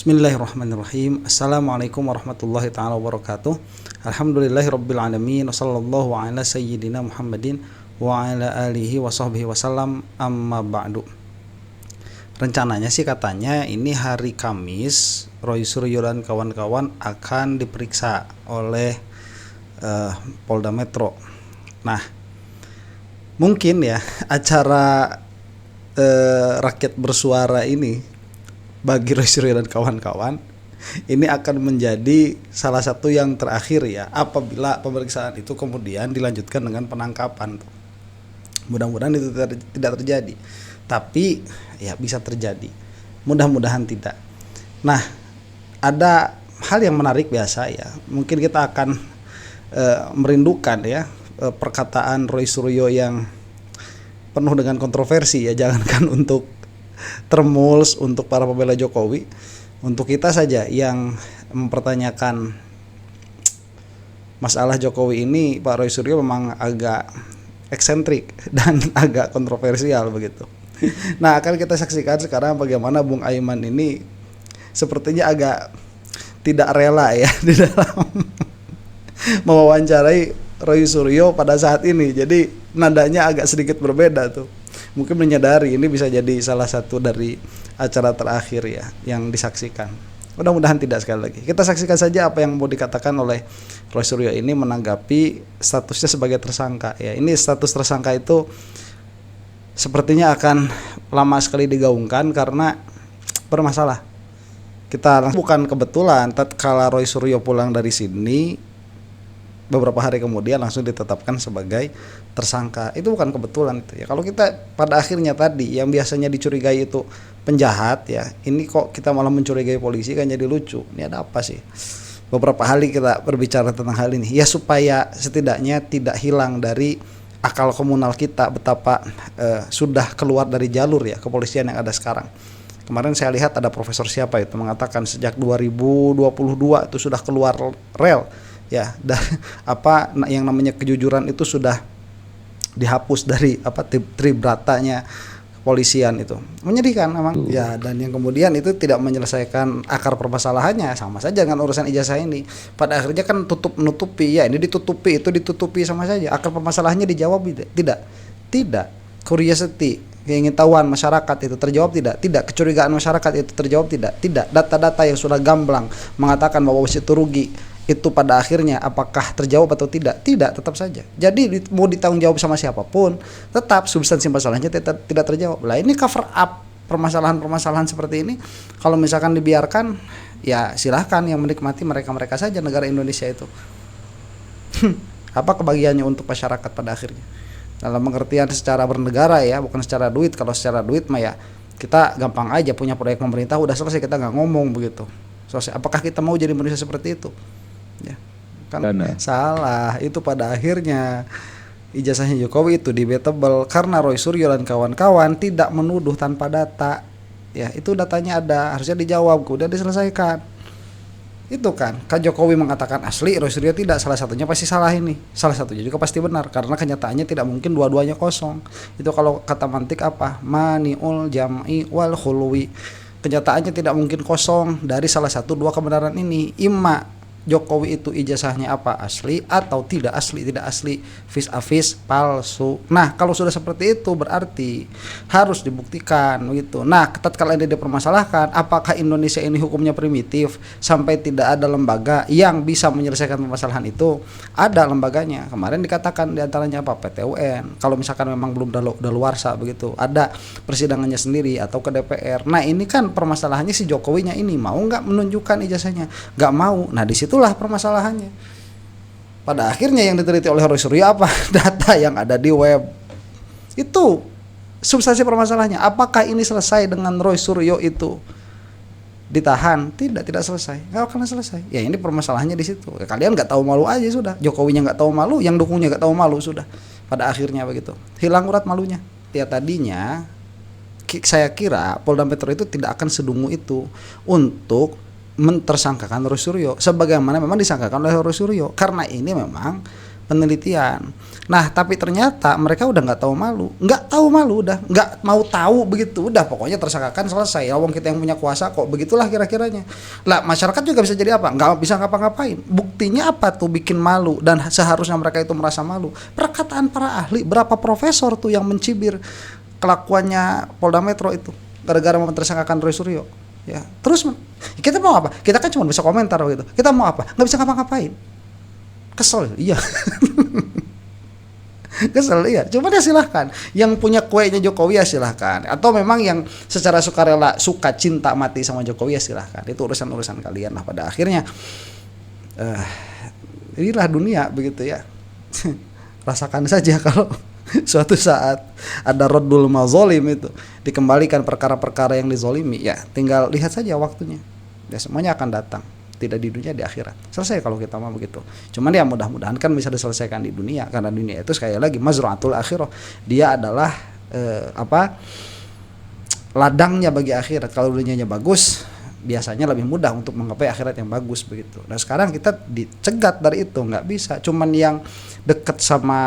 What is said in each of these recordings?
Bismillahirrahmanirrahim. Assalamualaikum warahmatullahi ta'ala wabarakatuh. Alhamdulillahirabbil alamin, wassallallahu ala sayyidina Muhammadin wa ala alihi wa sahbihi wasallam, amma ba'du. Rencananya sih katanya ini hari Kamis Roy Suryo dan kawan-kawan akan diperiksa oleh Polda Metro. Nah, mungkin ya acara rakyat bersuara ini bagi Roy Suryo dan kawan-kawan ini akan menjadi salah satu yang terakhir ya, apabila pemeriksaan itu kemudian dilanjutkan dengan penangkapan. Mudah-mudahan itu tidak terjadi, tapi ya bisa terjadi, mudah-mudahan tidak. Nah, ada hal yang menarik biasa ya, mungkin kita akan merindukan ya perkataan Roy Suryo yang penuh dengan kontroversi ya, jangankan untuk Termuls, untuk para pembela Jokowi, untuk kita saja yang mempertanyakan masalah Jokowi ini, Pak Roy Suryo memang agak eksentrik dan agak kontroversial begitu. Nah, akan kita saksikan sekarang bagaimana Bung Aiman ini sepertinya agak tidak rela ya di dalam mewawancarai Roy Suryo pada saat ini. Jadi nadanya agak sedikit berbeda tuh. Mungkin menyadari ini bisa jadi salah satu dari acara terakhir ya yang disaksikan. Mudah-mudahan tidak. Sekali lagi kita saksikan saja apa yang mau dikatakan oleh Roy Suryo ini menanggapi statusnya sebagai tersangka ya. Ini status tersangka itu sepertinya akan lama sekali digaungkan karena bermasalah. Bukan kebetulan tatkala Roy Suryo pulang dari sini beberapa hari kemudian langsung ditetapkan sebagai tersangka. Itu bukan kebetulan itu ya. Kalau kita pada akhirnya tadi yang biasanya dicurigai itu penjahat ya, ini kok kita malah mencurigai polisi, kan jadi lucu. Ini ada apa sih? Beberapa kali kita berbicara tentang hal ini ya, supaya setidaknya tidak hilang dari akal komunal kita betapa sudah keluar dari jalur ya kepolisian yang ada sekarang. Kemarin saya lihat ada profesor siapa itu mengatakan sejak 2022 itu sudah keluar rel ya, apa yang namanya kejujuran itu sudah dihapus dari tribratanya kepolisian. Itu menyedihkan memang ya, dan yang kemudian itu tidak menyelesaikan akar permasalahannya. Sama saja dengan urusan ijazah ini, pada akhirnya kan menutupi ya, ini ditutupi itu ditutupi, sama saja. Akar permasalahannya dijawab tidak curiosity, keingintahuan masyarakat itu terjawab tidak kecurigaan masyarakat itu terjawab tidak data-data yang sudah gamblang mengatakan bahwa wasit itu rugi itu pada akhirnya apakah terjawab atau tidak tetap saja. Jadi mau ditanggung jawab sama siapapun tetap substansi masalahnya tidak terjawab. Lah ini cover up permasalahan seperti ini kalau misalkan dibiarkan ya silahkan yang menikmati mereka saja negara Indonesia itu. Apa kebahagiaannya untuk masyarakat pada akhirnya dalam pengertian secara bernegara ya, bukan secara duit. Kalau secara duit mah ya kita gampang aja, punya proyek pemerintah udah selesai, kita nggak ngomong begitu selesai. Apakah kita mau jadi manusia seperti itu ya? Kan salah itu. Pada akhirnya ijazahnya Jokowi itu debatable karena Roy Suryo dan kawan-kawan tidak menuduh tanpa data ya. Itu datanya ada, harusnya dijawab, udah diselesaikan. Itu kan Jokowi mengatakan asli, Roy Suryo tidak, salah satunya pasti salah, ini salah satunya juga pasti benar karena kenyataannya tidak mungkin dua-duanya kosong. Itu kalau kata mantik apa, maniul jam'i wal khulwi, kenyataannya tidak mungkin kosong dari salah satu dua kebenaran ini. Imma Jokowi itu ijazahnya apa, asli atau tidak asli, vis a vis, palsu. Nah, kalau sudah seperti itu berarti harus dibuktikan begitu. Nah, tatkala ini dipermasalahkan, apakah Indonesia ini hukumnya primitif sampai tidak ada lembaga yang bisa menyelesaikan permasalahan itu? Ada lembaganya. Kemarin dikatakan diantaranya apa, PT UN. Kalau misalkan memang belum daluarsa begitu, ada persidangannya sendiri atau ke DPR. Nah, ini kan permasalahannya si Jokowinya ini mau nggak menunjukkan ijazahnya, nggak mau. Nah, di situ itulah permasalahannya. Pada akhirnya yang diteliti oleh Roy Suryo apa? Data yang ada di web. Itu substansi permasalahannya. Apakah ini selesai dengan Roy Suryo itu ditahan? Tidak selesai. Nggak akan selesai. Ya ini permasalahannya di situ. Kalian nggak tahu malu aja sudah. Jokowinya nggak tahu malu, yang dukungnya nggak tahu malu sudah. Pada akhirnya begitu. Hilang urat malunya. Ya tadinya saya kira Polda Metro itu tidak akan sedungu itu untuk mentersangkakan Roy Suryo sebagaimana memang disangkakan oleh Roy Suryo, karena ini memang penelitian. Nah tapi ternyata mereka udah nggak tahu malu, udah nggak mau tahu begitu, udah pokoknya tersangkakan selesai. Ya wong kita yang punya kuasa kok, begitulah kira-kiranya. Lah masyarakat juga bisa jadi apa? Nggak bisa ngapa-ngapain. Buktinya apa tuh bikin malu dan seharusnya mereka itu merasa malu? Perkataan para ahli, berapa profesor tuh yang mencibir kelakuannya Polda Metro itu gara-gara mempersangkakan Roy Suryo. Ya terus kita mau apa? Kita kan cuma bisa komentar begitu. Kita mau apa? Nggak bisa ngapa-ngapain. Kesel, iya. Kesel ya, cuma ya silahkan. Yang punya kuenya Jokowi ya silahkan. Atau memang yang secara sukarela suka cinta mati sama Jokowi ya silahkan. Itu urusan kalian lah pada akhirnya. Inilah dunia begitu ya. Rasakan saja kalau suatu saat ada Raddul Mazolim itu dikembalikan perkara-perkara yang dizolimi, ya tinggal lihat saja waktunya. Ya semuanya akan datang. Tidak di dunia, di akhirat. Selesai kalau kita mau begitu. Cuman ya mudah-mudahan kan bisa diselesaikan di dunia, karena dunia itu sekali lagi mazra'atul akhirah. Dia adalah ladangnya bagi akhirat. Kalau dunianya bagus, biasanya lebih mudah untuk menggapai akhirat yang bagus begitu. Nah sekarang kita dicegat dari itu, nggak bisa. Cuman yang dekat sama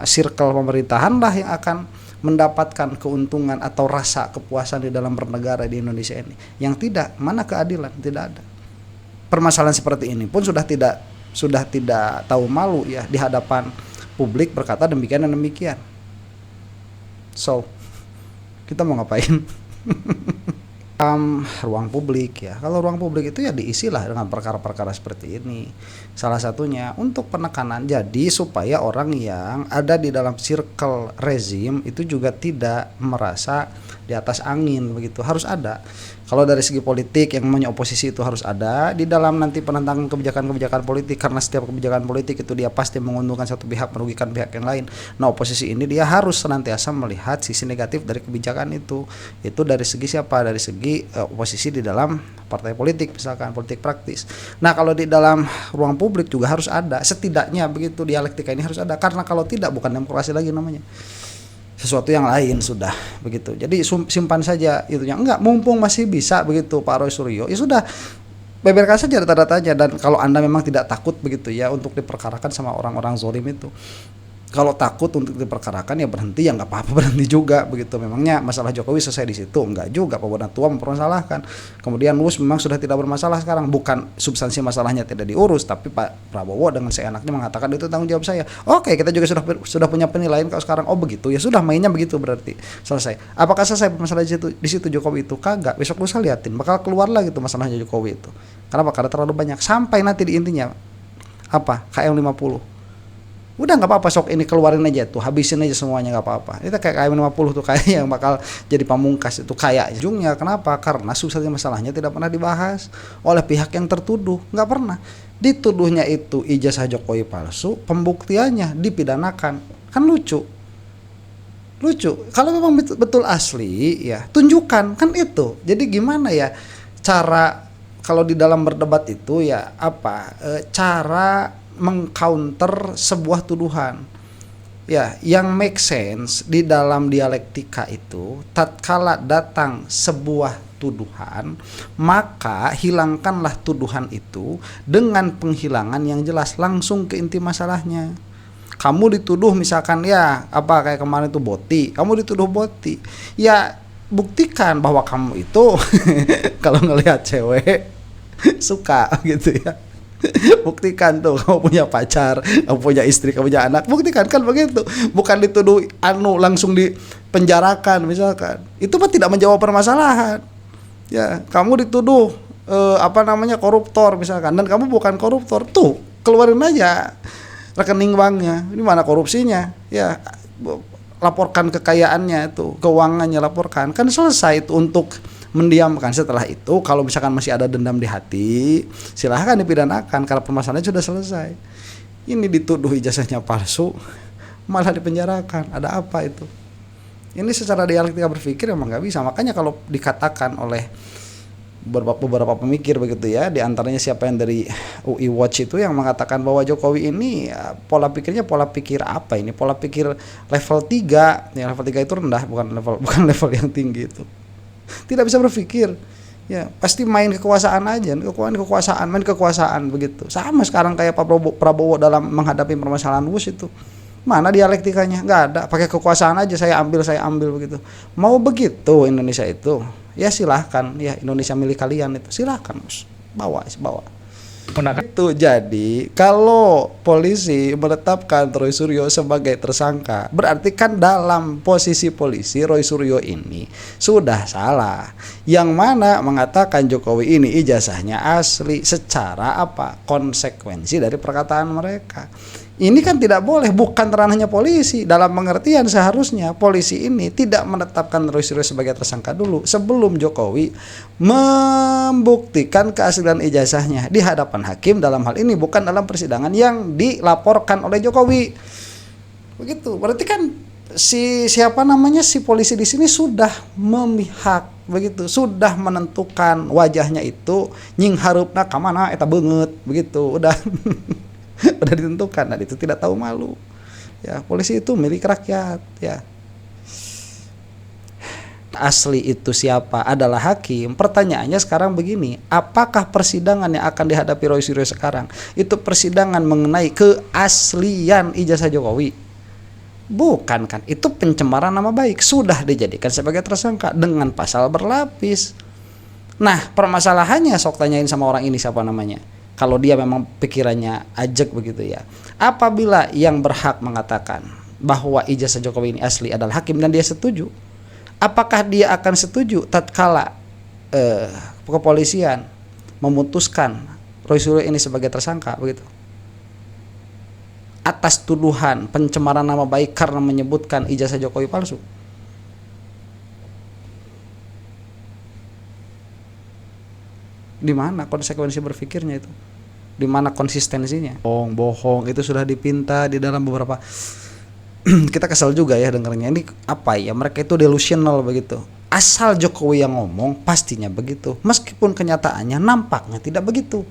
circle pemerintahan lah yang akan mendapatkan keuntungan atau rasa kepuasan di dalam bernegara di Indonesia ini. Yang tidak, mana keadilan? Tidak ada. Permasalahan seperti ini pun sudah tidak tahu malu ya di hadapan publik berkata demikian dan demikian. So kita mau ngapain? Ruang publik ya. Kalau ruang publik itu ya diisilah dengan perkara-perkara seperti ini. Salah satunya untuk penekanan, jadi supaya orang yang ada di dalam circle rezim itu juga tidak merasa di atas angin begitu. Harus ada. Kalau dari segi politik yang namanya oposisi itu harus ada di dalam nanti penentangan kebijakan-kebijakan politik, karena setiap kebijakan politik itu dia pasti menguntungkan satu pihak, merugikan pihak yang lain. Nah oposisi ini dia harus senantiasa melihat sisi negatif dari kebijakan itu dari segi siapa? Dari segi oposisi di dalam partai politik, misalkan politik praktis. Nah kalau di dalam ruang publik juga harus ada, setidaknya begitu dialektika ini harus ada, karena kalau tidak bukan demokrasi lagi namanya, sesuatu yang lain sudah begitu. Jadi simpan saja itunya. Enggak, mumpung masih bisa begitu Pak Roy Suryo, ya sudah beberkan saja data-datanya. Dan kalau Anda memang tidak takut begitu ya untuk diperkarakan sama orang-orang zolim itu, kalau takut untuk diperkarakan ya berhenti, ya nggak apa-apa berhenti juga begitu. Memangnya masalah Jokowi selesai di situ? Enggak juga, Pak Bonan tua mempermasalahkan. Kemudian Wus memang sudah tidak bermasalah sekarang, bukan substansi masalahnya tidak diurus, tapi Pak Prabowo dengan seenaknya mengatakan itu tanggung jawab saya. Oke, kita juga sudah punya penilaian kalau sekarang. Oh begitu, ya sudah mainnya begitu berarti selesai. Apakah selesai masalah di situ Jokowi itu? Kagak. Besok lusa liatin bakal keluar lagi tuh masalahnya Jokowi itu. Kenapa? Karena terlalu banyak sampai nanti di intinya apa? KM 50. Udah nggak apa-apa, sok ini keluarin aja tuh, habisin aja semuanya, nggak apa-apa. Itu kayak KM50 tuh kayak yang bakal jadi pamungkas itu kayak ujungnya. Kenapa? Karena substansi masalahnya tidak pernah dibahas oleh pihak yang tertuduh, nggak pernah. Dituduhnya itu ijazah Jokowi palsu, pembuktiannya dipidanakan, kan lucu. Kalau memang betul asli ya tunjukkan, kan itu. Jadi gimana ya cara kalau di dalam berdebat itu ya apa cara mengcounter sebuah tuduhan ya yang make sense di dalam dialektika itu. Tatkala datang sebuah tuduhan, maka hilangkanlah tuduhan itu dengan penghilangan yang jelas, langsung ke inti masalahnya. Kamu dituduh misalkan ya apa kayak kemarin itu kamu dituduh boti, ya buktikan bahwa kamu itu kalau ngelihat cewek suka gitu ya. Buktikan tuh kamu punya pacar, kamu punya istri, kamu punya anak, buktikan, kan begitu. Bukan dituduh langsung dipenjarakan misalkan. Itu mah tidak menjawab permasalahan. Ya, kamu dituduh koruptor misalkan, dan kamu bukan koruptor, tuh keluarin aja rekening banknya. Ini mana korupsinya? Ya, laporkan kekayaannya itu, keuangannya laporkan. Kan selesai itu untuk mendiamkan. Setelah itu kalau misalkan masih ada dendam di hati, silahkan dipidanakan karena permasalahannya sudah selesai. Ini dituduh ijazahnya palsu malah dipenjarakan, ada apa itu? Ini secara dialektika berpikir memang nggak bisa. Makanya kalau dikatakan oleh beberapa pemikir begitu ya, di antaranya siapa yang dari UI Watch itu yang mengatakan bahwa Jokowi ini pola pikirnya pola pikir apa ini? Pola pikir level 3. Ya level 3 itu rendah, bukan level yang tinggi itu. Tidak bisa berpikir. Ya, pasti main kekuasaan aja, main kekuasaan begitu. Sama sekarang kayak Pak Prabowo dalam menghadapi permasalahan WUS itu. Mana dialektikanya? Nggak ada, pakai kekuasaan aja, saya ambil begitu. Mau begitu Indonesia itu? Ya silahkan, ya Indonesia milik kalian itu. Silahkan, Mus. Bawa. Itu jadi kalau polisi menetapkan Roy Suryo sebagai tersangka, berarti kan dalam posisi polisi Roy Suryo ini sudah salah. Yang mana mengatakan Jokowi ini ijazahnya asli, secara apa? Konsekuensi dari perkataan mereka. Ini kan tidak boleh, bukan ranahnya polisi. Dalam pengertian seharusnya polisi ini tidak menetapkan Roy Suryo sebagai tersangka dulu sebelum Jokowi membuktikan keaslian ijazahnya di hadapan hakim, dalam hal ini bukan dalam persidangan yang dilaporkan oleh Jokowi. Begitu. Berarti kan si polisi di sini sudah memihak, begitu, sudah menentukan wajahnya itu nying harupna ka mana eta beungeut, begitu. Udah udah ditentukan, dan itu tidak tahu malu. Ya, polisi itu milik rakyat, ya. Asli itu siapa? Adalah hakim. Pertanyaannya sekarang begini, apakah persidangan yang akan dihadapi Roy Suryo sekarang itu persidangan mengenai keaslian ijazah Jokowi? Bukan kan? Itu pencemaran nama baik, sudah dijadikan sebagai tersangka dengan pasal berlapis. Nah, permasalahannya sok tanyain sama orang ini siapa namanya. Kalau dia memang pikirannya ajak begitu ya. Apabila yang berhak mengatakan bahwa ijazah Jokowi ini asli adalah hakim dan dia setuju, apakah dia akan setuju tatkala kepolisian memutuskan Roy Suryo ini sebagai tersangka begitu? Atas tuduhan pencemaran nama baik karena menyebutkan ijazah Jokowi palsu. Di mana konsekuensi berpikirnya itu? Di mana konsistensinya? Bohong itu sudah dipinta di dalam beberapa kita kesal juga ya dengarnya. Ini apa ya? Mereka itu delusional begitu. Asal Jokowi yang ngomong pastinya begitu. Meskipun kenyataannya nampaknya tidak begitu.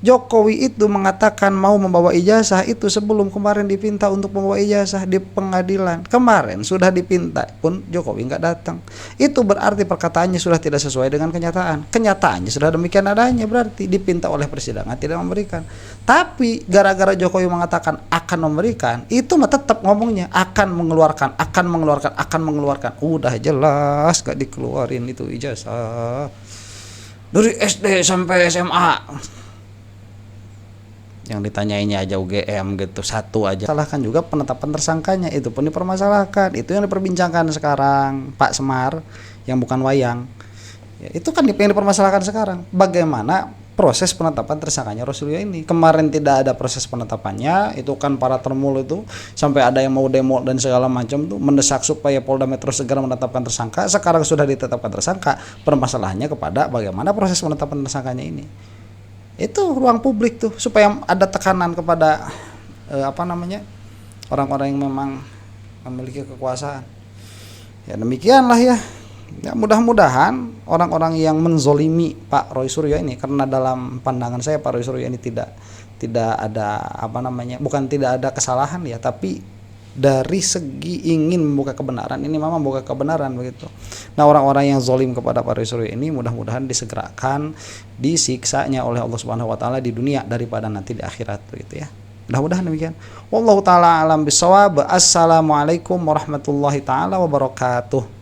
Jokowi itu mengatakan mau membawa ijazah itu sebelum kemarin dipinta untuk membawa ijazah di pengadilan. Kemarin sudah dipinta pun Jokowi nggak datang. Itu berarti perkataannya sudah tidak sesuai dengan kenyataan. Kenyataannya sudah demikian adanya, berarti dipinta oleh persidangan tidak memberikan. Tapi gara-gara Jokowi mengatakan akan memberikan, itu mah tetap ngomongnya akan mengeluarkan. Udah jelas gak dikeluarin itu ijazah. Dari SD sampai SMA. Yang ditanyainnya aja UGM gitu, satu aja. Salahkan juga penetapan tersangkanya, itu pun dipermasalahkan. Itu yang diperbincangkan sekarang Pak Semar yang bukan Wayang ya, itu kan yang dipermasalahkan sekarang. Bagaimana proses penetapan tersangkanya Roy Suryo ini? Kemarin tidak ada proses penetapannya, itu kan para termul itu sampai ada yang mau demo dan segala macam tuh mendesak supaya Polda Metro segera menetapkan tersangka. Sekarang sudah ditetapkan tersangka, permasalahannya kepada bagaimana proses penetapan tersangkanya ini. Itu ruang publik tuh supaya ada tekanan kepada orang-orang yang memang memiliki kekuasaan. Ya demikianlah ya. Ya mudah-mudahan orang-orang yang menzolimi Pak Roy Suryo ini, karena dalam pandangan saya Pak Roy Suryo ini tidak ada bukan tidak ada kesalahan ya, tapi dari segi ingin membuka kebenaran, ini memang membuka kebenaran begitu. Nah, orang-orang yang zalim kepada Pak Roy Suryo ini mudah-mudahan disegerakan disiksanya oleh Allah Subhanahu wa taala di dunia daripada nanti di akhirat begitu ya. Mudah-mudahan demikian. Wallahu taala alam bisawab. Assalamualaikum warahmatullahi taala wabarakatuh.